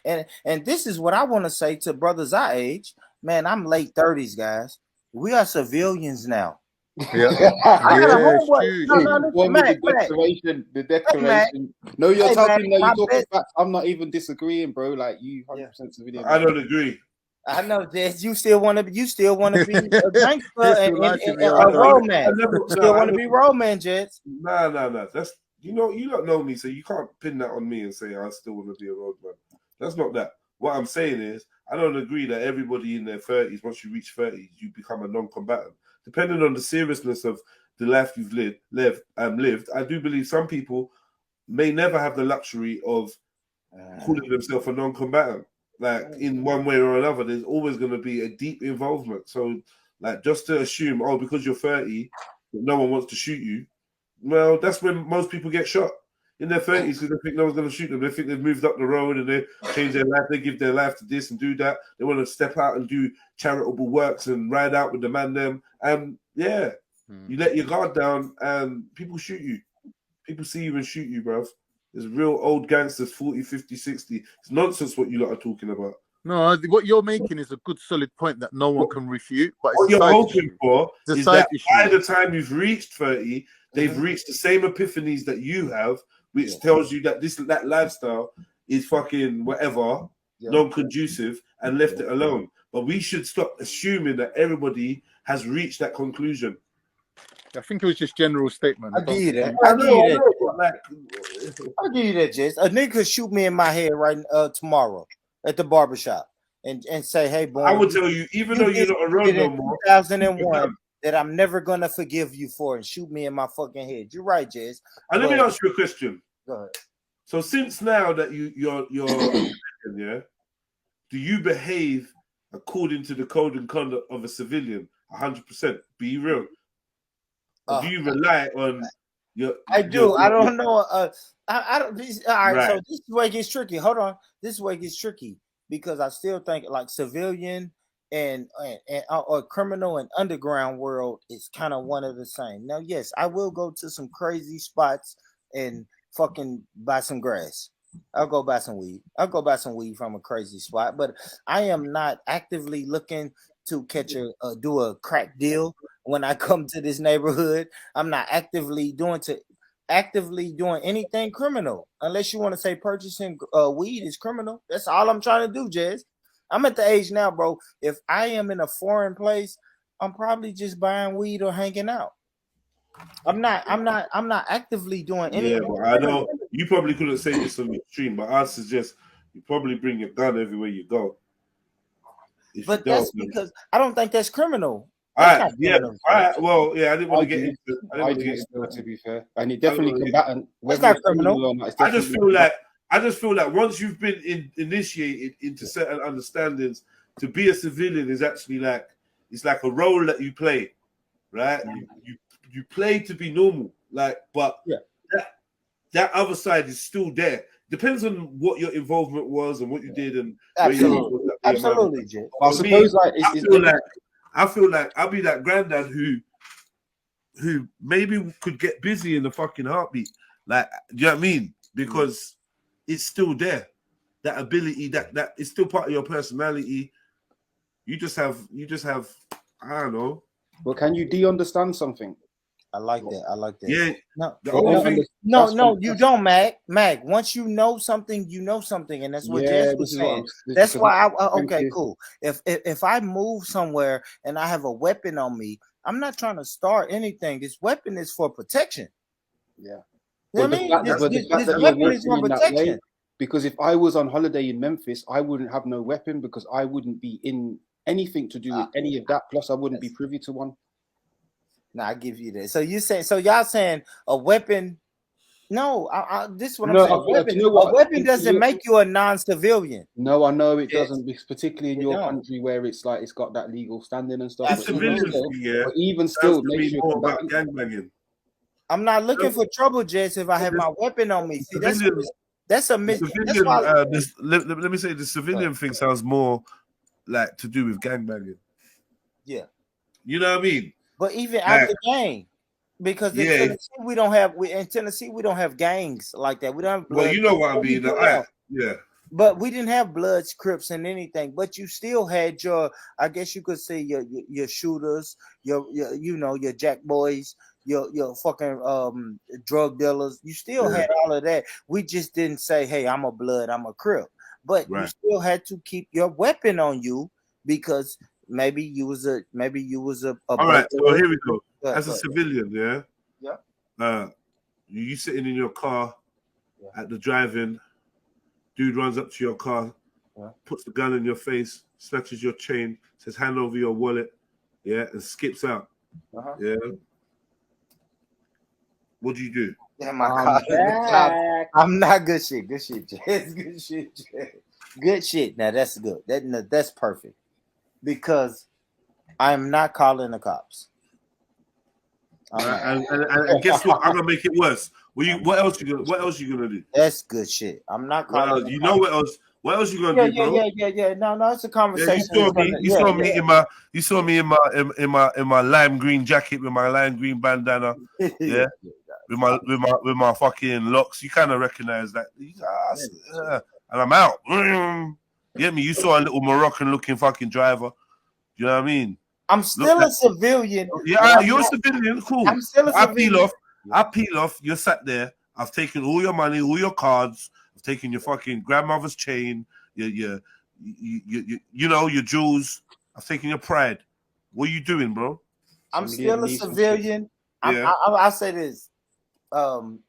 And this is what I want to say to brothers our age. Man, I'm late 30s, guys. We are civilians now. Yeah, I got a homeboy. The declaration. No, you're talking. No, you're talking facts. I'm not even disagreeing, bro. Like you, 100% civilian. I don't agree. I know, Jess. You still want to be a gangster and a roadman. You still want to be roadman, Jess. Nah. That's you don't know me, so you can't pin that on me and say I still want to be a roadman. That's not that. What I'm saying is, I don't agree that everybody in their 30s, once you reach 30s, you become a non-combatant. Depending on the seriousness of the life you've lived, I do believe some people may never have the luxury of calling themselves a non-combatant. Like in one way or another, there's always going to be a deep involvement. So, like, just to assume, because you're 30, that no one wants to shoot you, well, that's when most people get shot. In their 30s, because they think no one's going to shoot them. They think they've moved up the road and they change their life. They give their life to this and do that. They want to step out and do charitable works and ride out with the man them. And you let your guard down and people shoot you. People see you and shoot you, bruv. There's real old gangsters, 40, 50, 60. It's nonsense what you lot are talking about. No, what you're making is a good, solid point that no one can refute. But what you're hoping for is that by the time you've reached 30, they've reached the same epiphanies that you have, which tells you that that lifestyle is fucking whatever, non-conducive, and left it alone. But we should stop assuming that everybody has reached that conclusion. I think it was just general statement. I give you that. I'll give you that, Jess. A nigga could shoot me in my head right tomorrow at the barbershop and say, hey, boy. I would tell you, even though you're not around no more. 2001. That I'm never gonna forgive you for and shoot me in my fucking head. You're right, Jez. And let me ask you a question. Go ahead. So since now that you're do you behave according to the code and conduct of a civilian 100%? Be real. Or do you rely on your? I do. I don't know. I don't. All right. So this is where it gets tricky. Hold on. This is where it gets tricky because I still think like civilian and criminal and underground world is kind of one of the same. Now, yes, I will go to some crazy spots and fucking buy some grass. I'll go buy some weed. I'll go buy some weed from a crazy spot, but I am not actively looking to do a crack deal when I come to this neighborhood. I'm not actively doing anything criminal, unless you want to say purchasing weed is criminal. That's all I'm trying to do, Jez. I'm at the age now, bro. If I am in a foreign place, I'm probably just buying weed or hanging out. I'm not actively doing anything. Yeah, but I know you probably couldn't say this on the stream, but I suggest you probably bring your gun everywhere you go. But that's because I don't think that's criminal. All right. Well, yeah, I didn't want to get into it. I didn't get into it, to be fair. And it definitely combatant. That's not criminal. I just feel like once you've been initiated into certain understandings, to be a civilian is actually like it's like a role that you play, right? You play to be normal, like, but that other side is still there. Depends on what your involvement was and what you did and absolutely, Jay. I suppose I feel like I'll be that granddad who maybe could get busy in the fucking heartbeat. Like, do you know what I mean? Because it's still there. That ability, that is still part of your personality. You just have I don't know. Well, can you de-understand something? I like that. Yeah. No, you don't, Mag. Once you know something, and that's what Jess was saying. That's why cool. If I move somewhere and I have a weapon on me, I'm not trying to start anything. This weapon is for protection. Yeah. You know what I mean? This weapon is for protection. Because if I was on holiday in Memphis, I wouldn't have no weapon because I wouldn't be in anything to do with any of that. Plus, I wouldn't be privy to one. No, I give you that. So y'all saying a weapon? No, this is what I'm saying. A weapon doesn't make you a non-civilian. No, I know it doesn't, particularly in your country where it's like it's got that legal standing and stuff. But even still, makes you more about gangbanging. I'm not looking for trouble, Jess. If I have my weapon on me, see that's a myth. Let me say the civilian thing sounds more like to do with gangbanging. Yeah, you know what I mean. But even out the gang, because in Tennessee we don't have gangs like that. We don't have. Well, you know what I mean. But we didn't have Bloods, Crips, and anything. But you still had your, I guess you could say your shooters, your you know, your jack boys, your fucking drug dealers. You still had all of that. We just didn't say, hey, I'm a Blood, I'm a Crip. But you still had to keep your weapon on you because maybe you was a all right. So here we go. As a civilian, you sitting in your car at the drive-in. Dude runs up to your car, puts the gun in your face, snatches your chain, says, hand over your wallet, and skips out. What do you do? Yeah, my God. I'm not good shit. Good shit, Jess. Good shit, Jess. Good shit. Now that's good. That's perfect. Because I'm not calling the cops. And guess what? I'm gonna make it worse. What else you gonna do? That's good shit. I'm not calling. You know what else? What else you gonna do, bro? Yeah. No, it's a conversation. You saw me in my lime green jacket with my lime green bandana. Yeah. with my fucking locks. You kind of recognize that. And I'm out. You get me? You saw a little Moroccan looking fucking driver. You know what I mean? I'm still a civilian. Yeah, you're a civilian. Cool. I'm still a civilian. I peel off. You're sat there. I've taken all your money, all your cards. I've taken your fucking grandmother's chain, your jewels. I've taken your pride. What are you doing, bro? I'm still a civilian. I'll say this.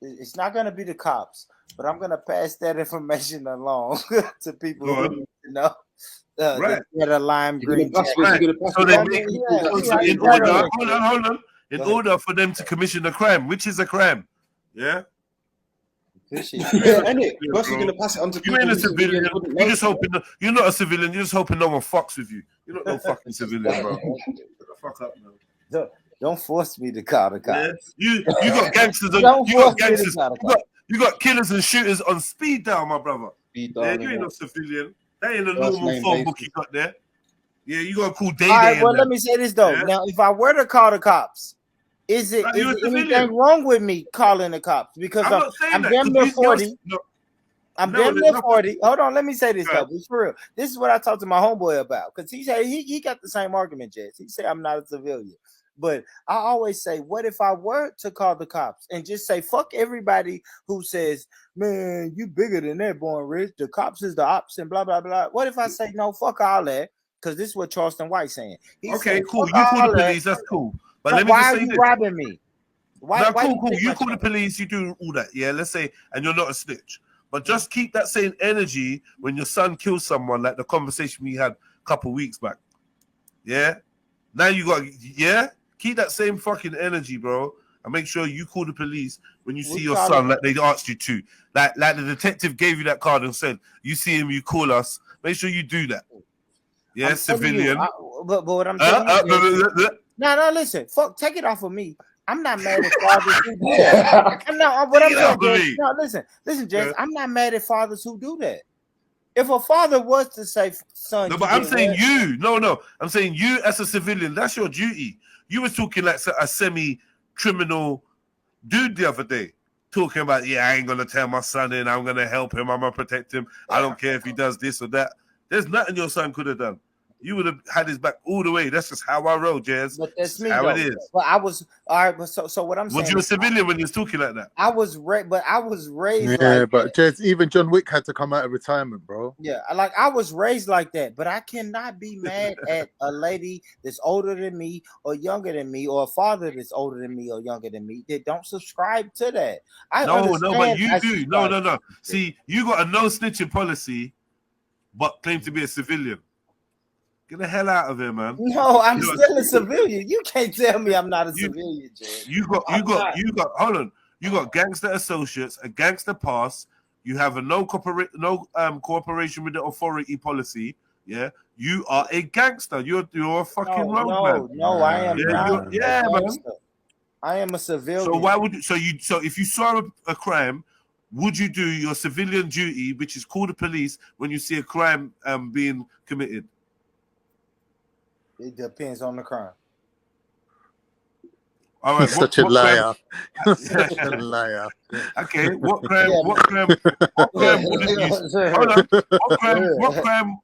It's not going to be the cops, but I'm going to pass that information along to people who need to know. That a lime green. So they make in order. Hold on. In order for them to commission a crime, which is a crime, First, you're gonna pass it on to you ain't a civilian. You're just hoping. You're not a civilian. You're just hoping no one fucks with you. You're not no fucking civilian, bro. Fuck up, man. Don't force me to call the cops. Yeah. You got gangsters. You got killers and shooters on speed dial, my brother. You ain't no civilian. That ain't a normal phone book you got there. Yeah, you got to call Day. All right, well, let me say this though. Yeah? Now, if I were to call the cops, is anything wrong with me calling the cops? Because I'm damn near 40. I'm damn near 40. Hold on, let me say this though. It's for real. This is what I talked to my homeboy about because he got the same argument, Jess. He said I'm not a civilian. But I always say, what if I were to call the cops and just say, fuck everybody who says, man, you bigger than that, Born Rich. The cops is the ops and blah, blah, blah. What if I say, no, fuck all that? Because this is what Charleston White's saying. Cool. You call the police, that's cool. But let me why just are say you robbing me? Cool. You call the police, you do all that. Yeah, let's say, and you're not a snitch. But just keep that same energy when your son kills someone, like the conversation we had a couple weeks back. Yeah? Now you got, keep that same fucking energy, bro, and make sure you call the police when you see your son like they asked you to. Like the detective gave you that card and said, you see him, you call us. Make sure you do that. Yeah, civilian. But what I'm telling you no, listen. Fuck, take it off of me. I'm not mad at fathers who do that. Listen, Jess, I'm not mad at fathers who do that. If a father was to say, son, no, but I'm saying you. No, I'm saying you as a civilian. That's your duty. You were talking like a semi-criminal dude the other day, talking about, I ain't gonna tell my son in. I'm gonna help him. I'm gonna protect him. I don't care if he does this or that. There's nothing your son could have done. You would have had his back all the way. That's just how I roll, Jazz. But that's me, how it is. But I was all right. But so what I'm saying? Was you a civilian when you was talking like that? I was raised. Yeah, but Jazz, even John Wick had to come out of retirement, bro. Yeah, I was raised like that. But I cannot be mad at a lady that's older than me or younger than me, or a father that's older than me or younger than me that don't subscribe to that. No, but you do. No. See, you got a no snitching policy, but claim to be a civilian. Get the hell out of here, man. No, I'm still a civilian. You can't tell me I'm not a civilian, Jay. You got hold on. You got gangster associates, a gangster pass. You have a no cooperation with the authority policy. Yeah, you are a gangster. You're a fucking roadman. No, I am not. Man. I am a civilian. So why would you? So if you saw a crime, would you do your civilian duty, which is call the police when you see a crime being committed? It depends on the crime. All right. Such a liar. Such a liar. Okay. What crime wouldn't you? Hold on.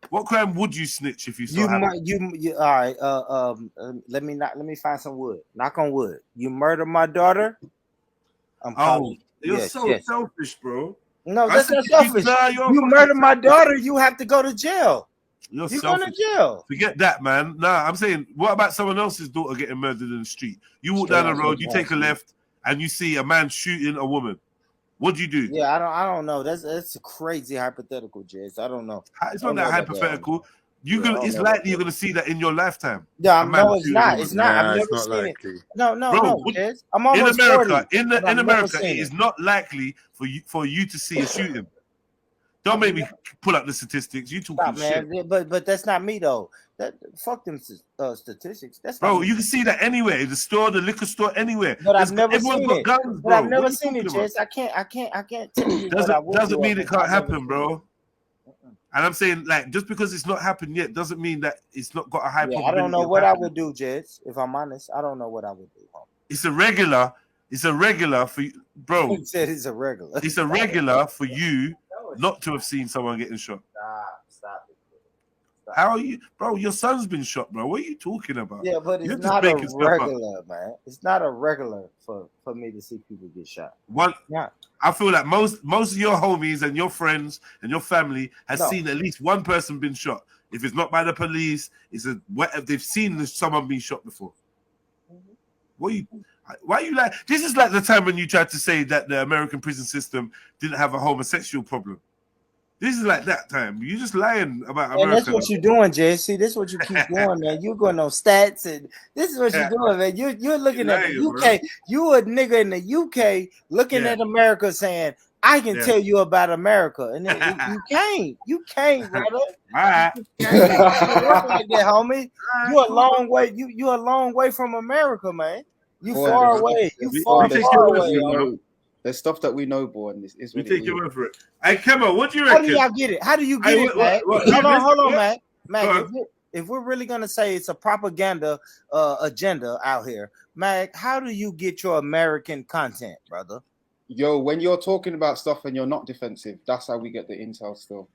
What crime would you snitch if you saw happened? You all right? Let me find some wood. Knock on wood. You murder my daughter. You're so selfish, bro. No, that's not selfish. You murder my daughter, you have to go to jail. You're going to jail. Forget that, man. Nah, I'm saying, what about someone else's daughter getting murdered in the street? You walk down the road, you take a left, and you see a man shooting a woman. What do you do? Yeah, I don't know. That's a crazy hypothetical, Jez. I don't know. It's not that hypothetical. It's likely you're gonna see that in your lifetime. Yeah, no, it's not. It's not. I've never seen it. No, Jez. I'm almost in America. 40, in America, it is not likely for you to see a shooting. Don't make me pull up the statistics. You talking shit, but that's not me though. Fuck them statistics. That's bro. You can see that anywhere. The store, the liquor store, anywhere. But I've never seen it. Guns, but I've never seen it, Jess. I can't tell you. Doesn't mean it can't happen, bro. And I'm saying, like, just because it's not happened yet doesn't mean that it's not got a high probability. I don't know what I would do, Jess. If I'm honest, I don't know what I would do. It's a regular for you, bro. He said it's a regular. It's a regular for you not to have seen someone getting shot. Stop it. How are you, bro? Your son's been shot, bro. What are you talking about? Yeah, but it's not a regular, man. It's not a regular for me to see people get shot. I feel like most of your homies and your friends and your family has seen at least one person been shot. If it's not by the police, they've seen someone being shot before. Why are you like? This is like the time when you tried to say that the American prison system didn't have a homosexual problem. This is like that time. You're just lying about America. And that's what you're doing, Jay. See, this is what you keep doing, man. You're going on stats, and this is what you're doing, man. You're looking at the UK. Bro. You a nigga in the UK looking at America saying, I can tell you about America. And then you can't, brother. All right. You can't like that, homie. You're a long way. You're a long way from America, man. You far away. You far away. There's stuff that we know, boy, and this is really take your word for it. Hey, Kemo, what do you reckon? How do y'all get it? How do you get it, man? Hold on, man. Mac, if we're really gonna say it's a propaganda agenda out here, Mac, how do you get your American content, brother? Yo, when you're talking about stuff and you're not defensive, that's how we get the intel still.